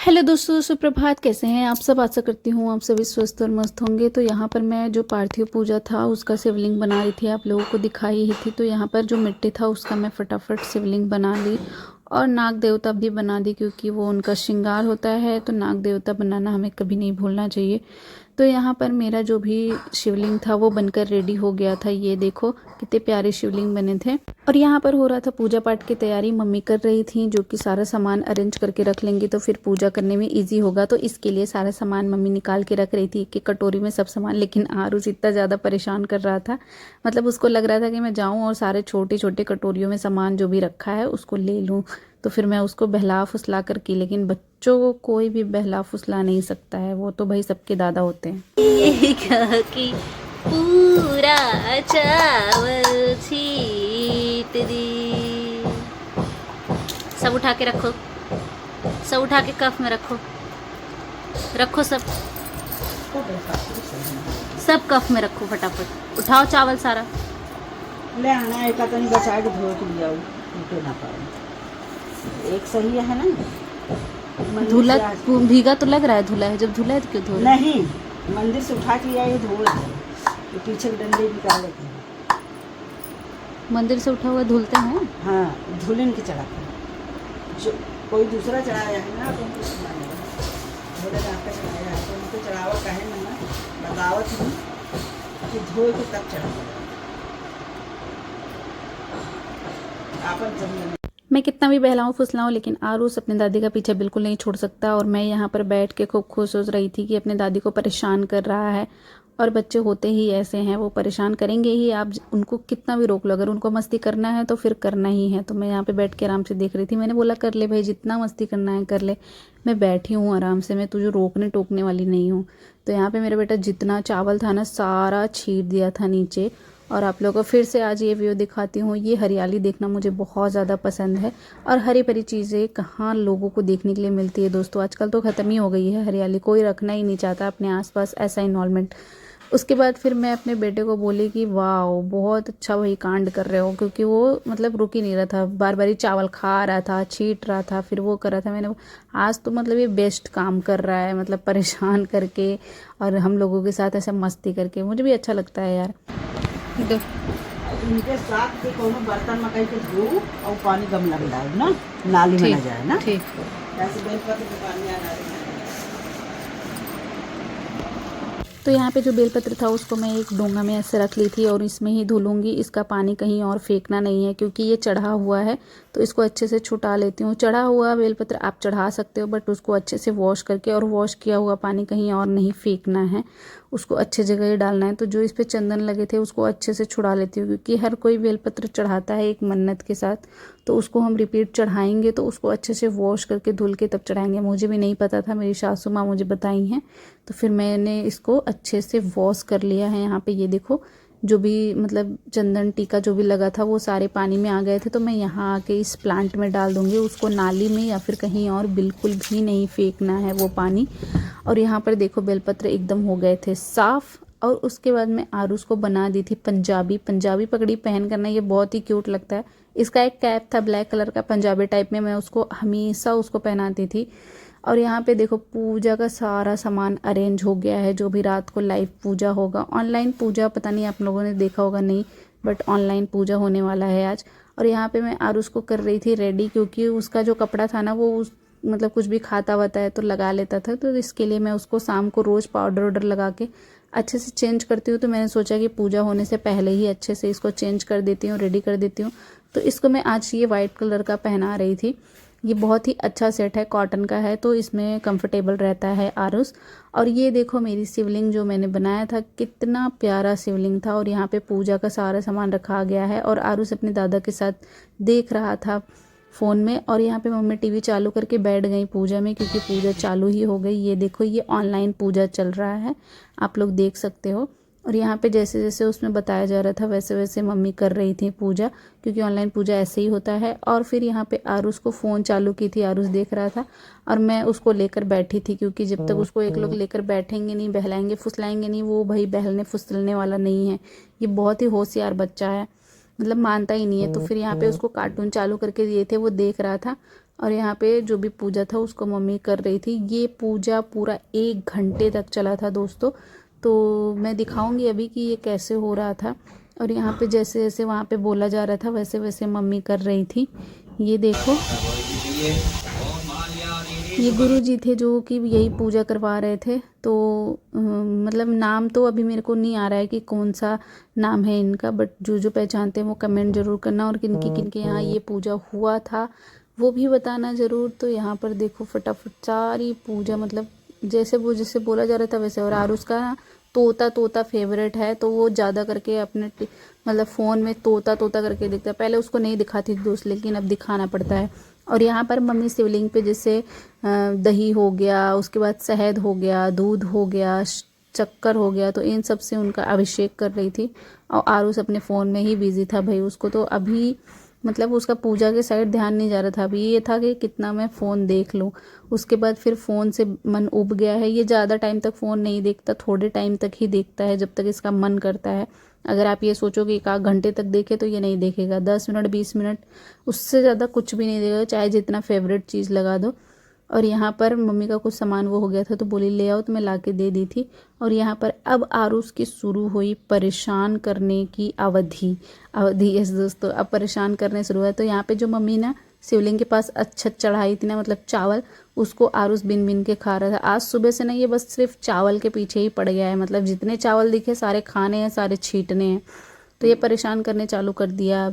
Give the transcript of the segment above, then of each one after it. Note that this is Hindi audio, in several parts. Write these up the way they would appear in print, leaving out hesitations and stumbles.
हेलो दोस्तों, सुप्रभात। कैसे हैं आप सब? आशा करती हूँ आप सभी स्वस्थ और मस्त होंगे। तो यहाँ पर मैं जो पार्थिव पूजा था उसका शिवलिंग बना रही थी, आप लोगों को दिखाई ही थी। तो यहाँ पर जो मिट्टी था उसका मैं फटाफट शिवलिंग बना ली और नाग देवता भी बना दी, क्योंकि वो उनका श्रृंगार होता है। तो नाग देवता बनाना हमें कभी नहीं भूलना चाहिए। तो यहाँ पर मेरा जो भी शिवलिंग था वो बनकर रेडी हो गया था। ये देखो कितने प्यारे शिवलिंग बने थे। और यहाँ पर हो रहा था पूजा पाठ की तैयारी, मम्मी कर रही थी, जो कि सारा सामान अरेंज करके रख लेंगे तो फिर पूजा करने में इजी होगा। तो इसके लिए सारा सामान मम्मी निकाल के रख रही थी, एक एक कटोरी में सब सामान। लेकिन आरुष इतना ज़्यादा परेशान कर रहा था, मतलब उसको लग रहा था कि मैं जाऊँ और सारे छोटे छोटे कटोरियों में सामान जो भी रखा है उसको ले लूँ। तो फिर मैं उसको बहला फुसला कर की, लेकिन बच्चों को कोई भी बहला फुसला नहीं सकता है, वो तो भाई सबके दादा होते हैं। कि पूरा चावल छीट दी। सब उठा के रखो, सब उठा के कफ में रखो, रखो सब सब कफ में रखो। फटाफट उठाओ चावल सारा। ले आना एक तो नहीं बचा के धो के लिया टूटे ना पाए। एक सही है ना। धुला भीगा तो लग रहा है, धुला है। जब धुला है तो क्यों धो रहे? नहीं, मंदिर से उठा के लिया ये धो ये पीछे के डंडे निकाल लेते हैं। मंदिर से उठा हुआ धुलते हैं। हाँ, धुलन के चढ़ाते हैं। जो कोई दूसरा चढ़ाया है ना तो उनको सुनाया बोले आपका चढ़ाया है तो उनको चढ़ावा कहे ना बतावत नहीं कि धो के तब चढ़ावा आपन जमीन। मैं कितना भी बहलाऊं फुसलाऊं, लेकिन आरुष अपने दादी का पीछे बिल्कुल नहीं छोड़ सकता। और मैं यहाँ पर बैठ के खूब खुश हो रही थी कि अपने दादी को परेशान कर रहा है। और बच्चे होते ही ऐसे हैं, वो परेशान करेंगे ही। आप उनको कितना भी रोक लो, अगर उनको मस्ती करना है तो फिर करना ही है। तो मैं यहाँ पे बैठ के आराम से देख रही थी। मैंने बोला कर ले भाई, जितना मस्ती करना है कर ले, मैं बैठी हूँ आराम से, मैं तुझे रोकने टोकने वाली नहीं हूँ। तो यहाँ पे मेरा बेटा जितना चावल था ना सारा छीट दिया था नीचे। और आप लोगों को फिर से आज ये व्यू दिखाती हूँ। ये हरियाली देखना मुझे बहुत ज़्यादा पसंद है, और हरी भरी चीज़ें कहाँ लोगों को देखने के लिए मिलती है दोस्तों। आजकल तो ख़त्म ही हो गई है हरियाली, कोई रखना ही नहीं चाहता अपने आसपास ऐसा इन्वॉल्वमेंट। उसके बाद फिर मैं अपने बेटे को बोली कि वाह बहुत अच्छा वही कांड कर रहे हो, क्योंकि वो मतलब रुक ही नहीं रहा था, बार बार ही चावल खा रहा था, छीट रहा था, फिर वो कर रहा था। मैंने आज तो मतलब ये बेस्ट काम कर रहा है, मतलब परेशान करके और हम लोगों के साथ ऐसे मस्ती करके। मुझे भी अच्छा लगता है यार। इनके साथ के कोनो बर्तन में कहीं के धो और पानी गमला में डाल ना, नाली में ना जाए ना। ठीक। ऐसे बेलपत्र के पानी आ डाले। तो यहाँ पे जो बेलपत्र था उसको मैं एक डोंगा में ऐसे रख ली थी और इसमें ही धुलूंगी। इसका पानी कहीं और फेंकना नहीं है, क्योंकि ये चढ़ा हुआ है। तो इसको अच्छे से छुटा लेती हूँ। चढ़ा हुआ बेलपत्र आप चढ़ा सकते हो, बट उसको अच्छे से वॉश करके, और वॉश किया हुआ पानी कहीं और नहीं फेंकना है, उसको अच्छे जगह ही डालना है। तो जो इस पे चंदन लगे थे उसको अच्छे से छुड़ा लेती हूँ, क्योंकि हर कोई बेलपत्र चढ़ाता है एक मन्नत के साथ। तो उसको हम रिपीट चढ़ाएंगे तो उसको अच्छे से वॉश करके धुल के तब चढ़ाएंगे। मुझे भी नहीं पता था, मेरी सासू माँ मुझे बताई हैं। तो फिर मैंने इसको अच्छे से वॉश कर लिया है। यहाँ पे ये देखो, जो भी मतलब चंदन टीका जो भी लगा था वो सारे पानी में आ गए थे। तो मैं यहाँ आके इस प्लांट में डाल दूँगी, उसको नाली में या फिर कहीं और बिल्कुल भी नहीं फेंकना है वो पानी। और यहाँ पर देखो बेलपत्र एकदम हो गए थे साफ़। और उसके बाद मैं आरुष को बना दी थी पंजाबी पगड़ी पहन करना, ये बहुत ही क्यूट लगता है। इसका एक कैप था ब्लैक कलर का पंजाबी टाइप में, मैं उसको हमेशा उसको पहनाती थी। और यहाँ पे देखो पूजा का सारा सामान अरेंज हो गया है। जो भी रात को लाइव पूजा होगा, ऑनलाइन पूजा पता नहीं आप लोगों ने देखा होगा नहीं, बट ऑनलाइन पूजा होने वाला है आज। और यहाँ पे मैं आरुष को कर रही थी रेडी, क्योंकि उसका जो कपड़ा था ना वो मतलब कुछ भी खाता वाता है तो लगा लेता था। तो इसके लिए मैं उसको शाम को रोज़ पाउडर वाउडर लगा के अच्छे से चेंज करती हूँ। तो मैंने सोचा कि पूजा होने से पहले ही अच्छे से इसको चेंज कर देती हूँ, रेडी कर देती हूँ। तो इसको मैं आज ये वाइट कलर का पहना रही थी। ये बहुत ही अच्छा सेट है, कॉटन का है, तो इसमें कंफर्टेबल रहता है आरुष। और ये देखो मेरी शिवलिंग जो मैंने बनाया था, कितना प्यारा शिवलिंग था। और यहाँ पे पूजा का सारा सामान रखा गया है और आरुष अपने दादा के साथ देख रहा था फ़ोन में। और यहाँ पे मम्मी टीवी चालू करके बैठ गई पूजा में, क्योंकि पूजा चालू ही हो गई। ये देखो ये ऑनलाइन पूजा चल रहा है, आप लोग देख सकते हो। और यहाँ पे जैसे जैसे उसमें बताया जा रहा था वैसे वैसे मम्मी कर रही थी पूजा, क्योंकि ऑनलाइन पूजा ऐसे ही होता है। और फिर यहाँ पे आरुष को फ़ोन चालू की थी, आरुष देख रहा था और मैं उसको लेकर बैठी थी, क्योंकि जब तक उसको एक लोग लेकर बैठेंगे नहीं, बहलाएंगे फुसलाएंगे नहीं, वो भाई बहलने फुसलने वाला नहीं है। ये बहुत ही होशियार बच्चा है, मतलब मानता ही नहीं है। तो फिर यहाँ पे उसको कार्टून चालू करके दिए थे, वो देख रहा था। और यहाँ पे जो भी पूजा था उसको मम्मी कर रही थी। ये पूजा पूरा 1 घंटे तक चला था दोस्तों, तो मैं दिखाऊंगी अभी कि ये कैसे हो रहा था। और यहाँ पे जैसे जैसे वहाँ पे बोला जा रहा था वैसे वैसे मम्मी कर रही थी। ये देखो, ये गुरु जी थे जो कि यही पूजा करवा रहे थे। तो मतलब नाम तो अभी मेरे को नहीं आ रहा है कि कौन सा नाम है इनका, बट जो जो पहचानते हैं वो कमेंट ज़रूर करना, और किनके यहाँ ये पूजा हुआ था वो भी बताना ज़रूर। तो यहाँ पर देखो फटाफट सारी पूजा, मतलब जैसे बोला जा रहा था वैसे। और आरुष का ना तोता फेवरेट है, तो वो ज़्यादा करके अपने मतलब फ़ोन में तोता करके दिखता है। पहले उसको नहीं दिखाती थी दोस्त, लेकिन अब दिखाना पड़ता है। और यहाँ पर मम्मी शिवलिंग पे जैसे दही हो गया, उसके बाद शहद हो गया, दूध हो गया, शक्कर हो गया, तो इन सब से उनका अभिषेक कर रही थी। और आरुष अपने फ़ोन में ही बिजी था भाई। उसको तो अभी मतलब उसका पूजा के साइड ध्यान नहीं जा रहा था। अभी ये था कि कितना मैं फ़ोन देख लूँ। उसके बाद फिर फ़ोन से मन उब गया है। ये ज़्यादा टाइम तक फ़ोन नहीं देखता, थोड़े टाइम तक ही देखता है जब तक इसका मन करता है। अगर आप ये सोचो कि 1 घंटे तक देखे तो ये नहीं देखेगा। 10 मिनट 20 मिनट, उससे ज़्यादा कुछ भी नहीं देखेगा, चाहे जितना फेवरेट चीज़ लगा दो। और यहाँ पर मम्मी का कुछ सामान वो हो गया था तो बोली ले आओ, तो मैं ला के दे दी थी। और यहाँ पर अब आरुष की शुरू हुई परेशान करने की अवधि। यस दोस्तों, अब परेशान करने शुरू हुआ। तो यहाँ पे जो मम्मी ना शिवलिंग के पास अच्छा चढ़ाई थी ना, मतलब चावल, उसको आरुष बिन के खा रहा था। आज सुबह से ना ये बस सिर्फ चावल के पीछे ही पड़ गया है। मतलब जितने चावल दिखे सारे खाने हैं, सारे छींटने हैं। तो ये परेशान करने चालू कर दिया।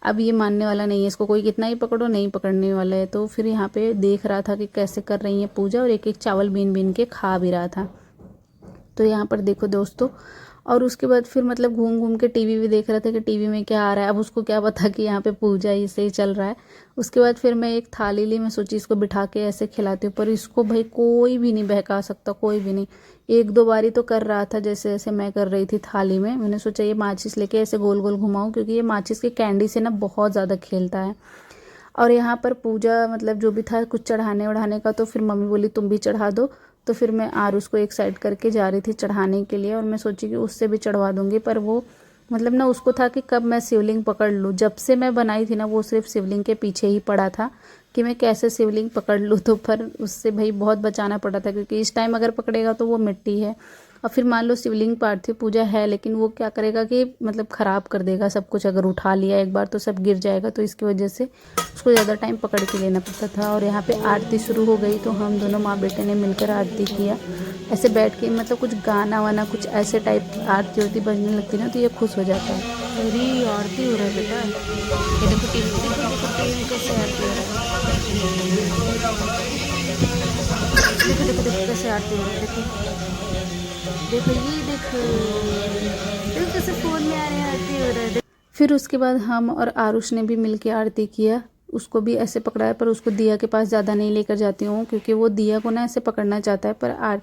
अब ये मानने वाला नहीं है, इसको कोई कितना ही पकड़ो नहीं पकड़ने वाला है। तो फिर यहाँ पे देख रहा था कि कैसे कर रही है पूजा, और एक एक चावल बीन के खा भी रहा था। तो यहाँ पर देखो दोस्तों, और उसके बाद फिर मतलब घूम के टीवी भी देख रहा था कि टीवी में क्या आ रहा है। अब उसको क्या पता कि यहाँ पे पूजा ऐसे ही चल रहा है। उसके बाद फिर मैं एक थाली ली, मैं सोची इसको बिठा के ऐसे खिलाती हूँ, पर इसको भाई कोई भी नहीं बहका सकता, कोई भी नहीं। 1-2 बारी तो कर रहा था जैसे जैसे मैं कर रही थी थाली में। मैंने सोचा ये माचिस लेके ऐसे गोल गोल घुमाऊँ, क्योंकि ये माचिस की कैंडी से ना बहुत ज़्यादा खेलता है। और यहाँ पर पूजा मतलब जो भी था कुछ चढ़ाने वढ़ाने का, तो फिर मम्मी बोली तुम भी चढ़ा दो। तो फिर मैं आरुष को एक साइड करके जा रही थी चढ़ाने के लिए, और मैं सोची कि उससे भी चढ़वा दूंगी। पर वो मतलब ना उसको था कि कब मैं शिवलिंग पकड़ लूँ। जब से मैं बनाई थी ना वो सिर्फ शिवलिंग के पीछे ही पड़ा था कि मैं कैसे शिवलिंग पकड़ लूँ। तो पर उससे भाई बहुत बचाना पड़ा था, क्योंकि इस टाइम अगर पकड़ेगा तो वो मिट्टी है। और फिर मान लो शिवलिंग पार्थिव पूजा है, लेकिन वो क्या करेगा कि मतलब ख़राब कर देगा सब कुछ। अगर उठा लिया एक बार तो सब गिर जाएगा। तो इसकी वजह से उसको ज़्यादा टाइम पकड़ के लेना पड़ता था। और यहाँ पे आरती शुरू हो गई, तो हम दोनों माँ बेटे ने मिलकर आरती किया। ऐसे बैठ के मतलब कुछ गाना वाना कुछ ऐसे टाइप आरती वारती बजने लगती ना, तो ये खुश हो जाता है। मेरी आरती हो रहा है बेटा। ये देखो टीवी कैसे आरती हो रहा है। देखो कैसे आरती हो रहा है। देखो ये देखो कैसे फ़ोन में आ रहे हैं आरती हो रहा है। फिर उसके बाद हम और आरुष ने भी मिलके आरती किया। उसको भी ऐसे पकड़ा है, पर उसको दिया के पास ज़्यादा नहीं लेकर जाती हूँ, क्योंकि वो दिया को ना ऐसे पकड़ना चाहता है। पर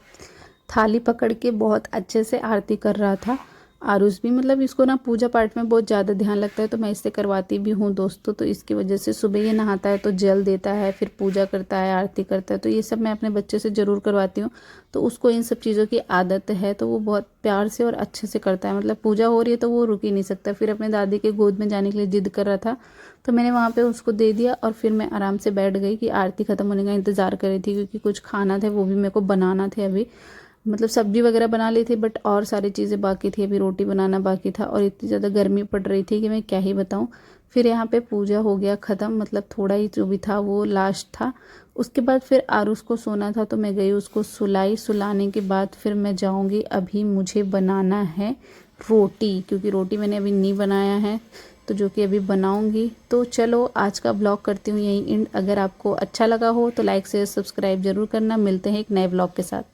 थाली पकड़ के बहुत अच्छे से आरती कर रहा था आरुष भी। मतलब इसको ना पूजा पाठ में बहुत ज़्यादा ध्यान लगता है, तो मैं इससे करवाती भी हूँ दोस्तों। तो इसकी वजह से सुबह ये नहाता है तो जल देता है, फिर पूजा करता है, आरती करता है। तो ये सब मैं अपने बच्चे से ज़रूर करवाती हूँ। तो उसको इन सब चीज़ों की आदत है, तो वो बहुत प्यार से और अच्छे से करता है। मतलब पूजा हो रही है तो वो रुक ही नहीं सकता। फिर अपने दादी के गोद में जाने के लिए जिद कर रहा था, तो मैंने वहाँ पे उसको दे दिया। और फिर मैं आराम से बैठ गई कि आरती ख़त्म होने का इंतज़ार कर रही थी, क्योंकि कुछ खाना था वो भी मेरे को बनाना थे अभी। मतलब सब्जी वगैरह बना ली थी, बट और सारी चीज़ें बाकी थी। अभी रोटी बनाना बाकी था, और इतनी ज़्यादा गर्मी पड़ रही थी कि मैं क्या ही बताऊँ। फिर यहाँ पे पूजा हो गया ख़त्म, मतलब थोड़ा ही जो भी था वो लास्ट था। उसके बाद फिर आरुष को सोना था, तो मैं गई उसको सुलाने के बाद फिर मैं जाऊँगी। अभी मुझे बनाना है रोटी, क्योंकि रोटी मैंने अभी नहीं बनाया है, तो जो कि अभी बनाऊंगी। तो चलो आज का ब्लॉग करती हूँ यहीं एंड। अगर आपको अच्छा लगा हो तो लाइक शेयर सब्सक्राइब जरूर करना। मिलते हैं एक नए ब्लॉग के साथ।